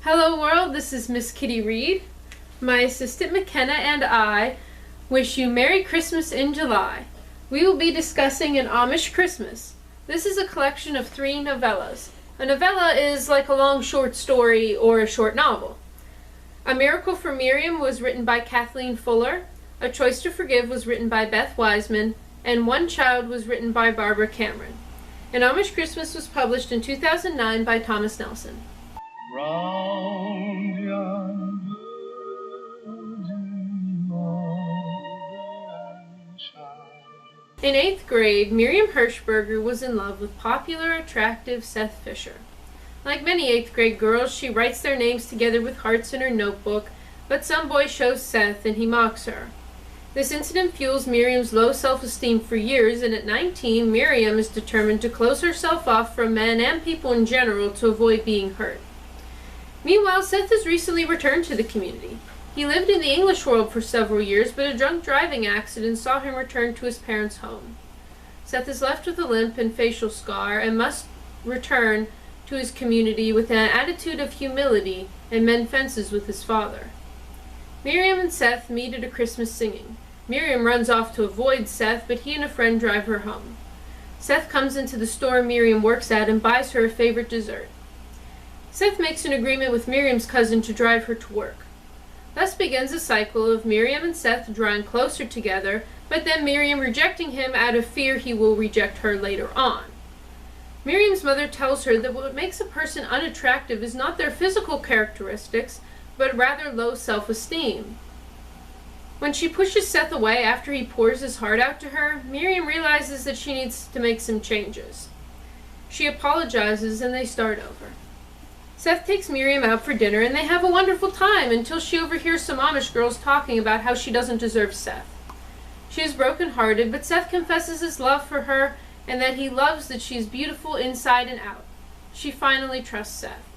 Hello world, this is Miss Kitty Reed. My assistant McKenna and I wish you Merry Christmas in July. We will be discussing An Amish Christmas. This is a collection of 3 novellas. A novella is like a long short story or a short novel. A Miracle for Miriam was written by Kathleen Fuller. A Choice to Forgive was written by Beth Wiseman. And One Child was written by Barbara Cameron. An Amish Christmas was published in 2009 by Thomas Nelson. Round yon virgin child. In 8th grade, Miriam Hirschberger was in love with popular, attractive Seth Fisher. Like many 8th grade girls, she writes their names together with hearts in her notebook, but some boy shows Seth and he mocks her. This incident fuels Miriam's low self-esteem for years, and at 19, Miriam is determined to close herself off from men and people in general to avoid being hurt. Meanwhile, Seth has recently returned to the community. He lived in the English world for several years, but a drunk driving accident saw him return to his parents' home. Seth is left with a limp and facial scar and must return to his community with an attitude of humility and mend fences with his father. Miriam and Seth meet at a Christmas singing. Miriam runs off to avoid Seth, but he and a friend drive her home. Seth comes into the store Miriam works at and buys her a favorite dessert. Seth makes an agreement with Miriam's cousin to drive her to work. Thus begins a cycle of Miriam and Seth drawing closer together, but then Miriam rejecting him out of fear he will reject her later on. Miriam's mother tells her that what makes a person unattractive is not their physical characteristics, but rather low self-esteem. When she pushes Seth away after he pours his heart out to her, Miriam realizes that she needs to make some changes. She apologizes and they start over. Seth takes Miriam out for dinner and they have a wonderful time until she overhears some Amish girls talking about how she doesn't deserve Seth. She is broken-hearted, but Seth confesses his love for her and that he loves that she is beautiful inside and out. She finally trusts Seth.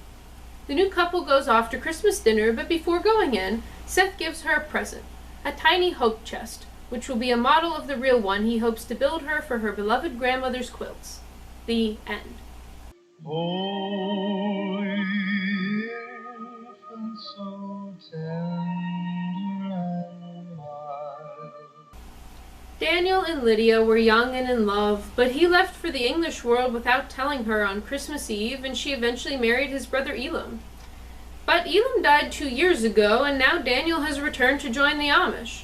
The new couple goes off to Christmas dinner, but before going in, Seth gives her a present, a tiny hope chest, which will be a model of the real one he hopes to build her for her beloved grandmother's quilts. The end. Oh, infant, so tender and mild. Daniel and Lydia were young and in love, but he left for the English world without telling her on Christmas Eve, and she eventually married his brother Elam. But Elam died 2 years ago, and now Daniel has returned to join the Amish.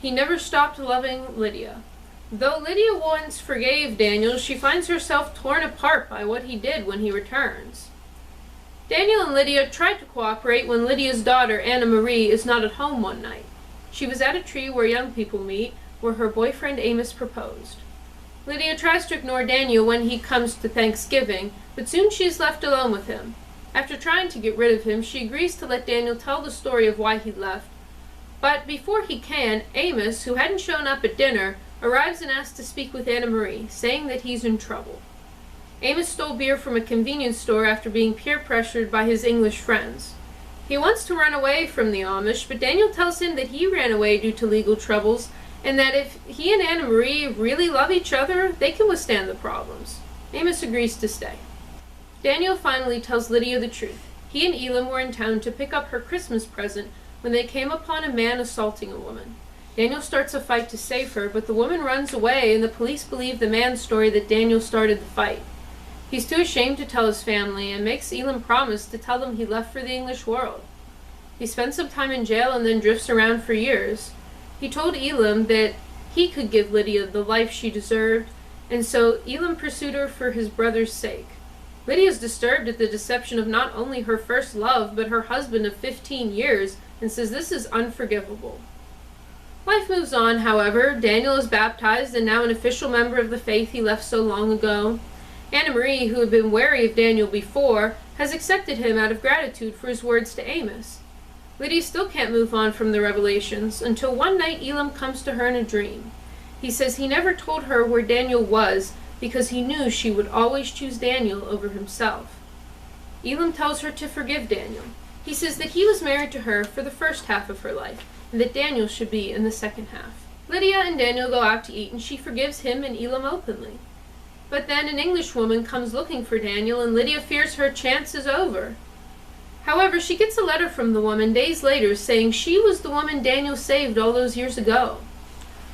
He never stopped loving Lydia. Though Lydia once forgave Daniel, she finds herself torn apart by what he did when he returns. Daniel and Lydia tried to cooperate when Lydia's daughter, Anna Marie, is not at home one night. She was at a tree where young people meet, where her boyfriend Amos proposed. Lydia tries to ignore Daniel when he comes to Thanksgiving, but soon she is left alone with him. After trying to get rid of him, she agrees to let Daniel tell the story of why he left. But before he can, Amos, who hadn't shown up at dinner, arrives and asks to speak with Anna Marie, saying that he's in trouble. Amos stole beer from a convenience store after being peer pressured by his English friends. He wants to run away from the Amish, but Daniel tells him that he ran away due to legal troubles, and that if he and Anna Marie really love each other, they can withstand the problems. Amos agrees to stay. Daniel finally tells Lydia the truth. He and Elam were in town to pick up her Christmas present when they came upon a man assaulting a woman. Daniel starts a fight to save her, but the woman runs away and the police believe the man's story that Daniel started the fight. He's too ashamed to tell his family and makes Elam promise to tell them he left for the English world. He spends some time in jail and then drifts around for years. He told Elam that he could give Lydia the life she deserved, and so Elam pursued her for his brother's sake. Lydia is disturbed at the deception of not only her first love, but her husband of 15 years, and says this is unforgivable. Life moves on, however. Daniel is baptized and now an official member of the faith he left so long ago. Anna Marie, who had been wary of Daniel before, has accepted him out of gratitude for his words to Amos. Lydia still can't move on from the revelations until one night Elam comes to her in a dream. He says he never told her where Daniel was because he knew she would always choose Daniel over himself. Elam tells her to forgive Daniel. He says that he was married to her for the first half of her life, and that Daniel should be in the second half. Lydia and Daniel go out to eat, and she forgives him and Elam openly. But then an English woman comes looking for Daniel, and Lydia fears her chance is over. However, she gets a letter from the woman days later saying she was the woman Daniel saved all those years ago.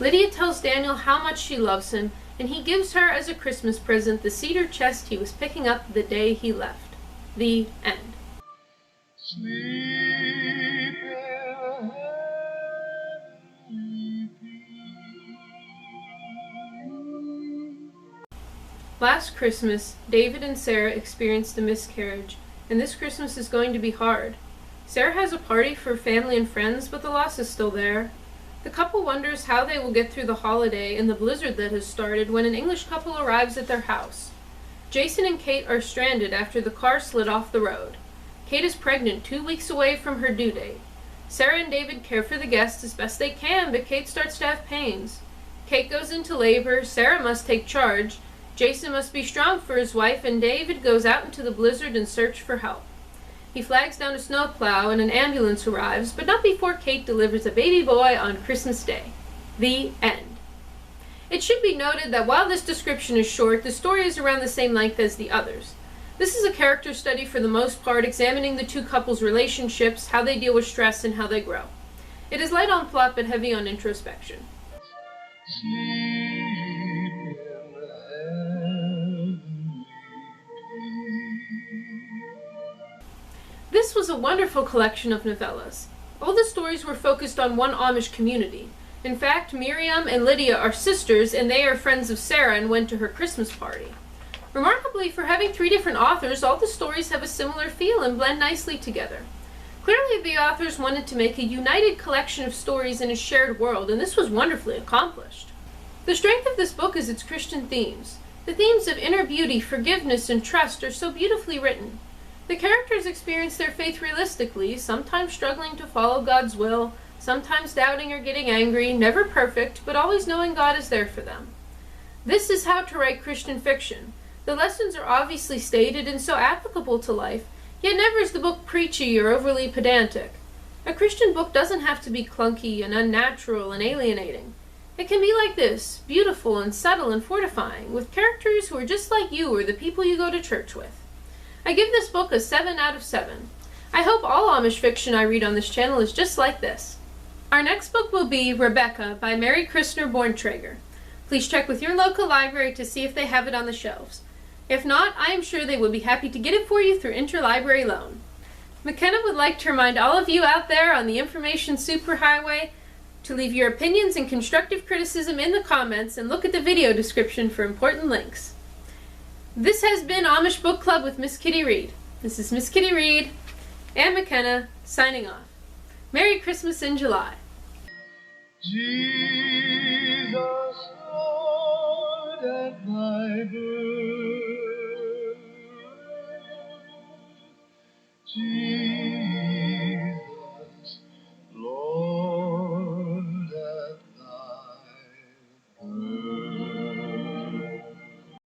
Lydia tells Daniel how much she loves him, and he gives her as a Christmas present the cedar chest he was picking up the day he left. The end. Sleep in heavenly peace. Last Christmas, David and Sarah experienced a miscarriage, and this Christmas is going to be hard. Sarah has a party for family and friends, but the loss is still there. The couple wonders how they will get through the holiday and the blizzard that has started when an English couple arrives at their house. Jason and Kate are stranded after the car slid off the road. Kate is pregnant 2 weeks away from her due date. Sarah and David care for the guests as best they can, but Kate starts to have pains. Kate goes into labor, Sarah must take charge, Jason must be strong for his wife, and David goes out into the blizzard in search for help. He flags down a snowplow and an ambulance arrives, but not before Kate delivers a baby boy on Christmas Day. The end. It should be noted that while this description is short, the story is around the same length as the others. This is a character study for the most part, examining the two couples' relationships, how they deal with stress, and how they grow. It is light on plot but heavy on introspection. Sleep in heavenly peace. This was a wonderful collection of novellas. All the stories were focused on one Amish community. In fact, Miriam and Lydia are sisters, and they are friends of Sarah and went to her Christmas party. Remarkably, for having 3 different authors, all the stories have a similar feel and blend nicely together. Clearly, the authors wanted to make a united collection of stories in a shared world, and this was wonderfully accomplished. The strength of this book is its Christian themes. The themes of inner beauty, forgiveness, and trust are so beautifully written. The characters experience their faith realistically, sometimes struggling to follow God's will, sometimes doubting or getting angry, never perfect, but always knowing God is there for them. This is how to write Christian fiction. The lessons are obviously stated and so applicable to life, yet never is the book preachy or overly pedantic. A Christian book doesn't have to be clunky and unnatural and alienating. It can be like this, beautiful and subtle and fortifying, with characters who are just like you or the people you go to church with. I give this book a 7 out of 7. I hope all Amish fiction I read on this channel is just like this. Our next book will be Rebecca by Mary Christner Borntrager. Please check with your local library to see if they have it on the shelves. If not, I am sure they will be happy to get it for you through interlibrary loan. McKenna would like to remind all of you out there on the information superhighway to leave your opinions and constructive criticism in the comments and look at the video description for important links. This has been Amish Book Club with Miss Kitty Reed. This is Miss Kitty Reed and McKenna signing off. Merry Christmas in July. Jesus, Lord, at thy birth. Jesus,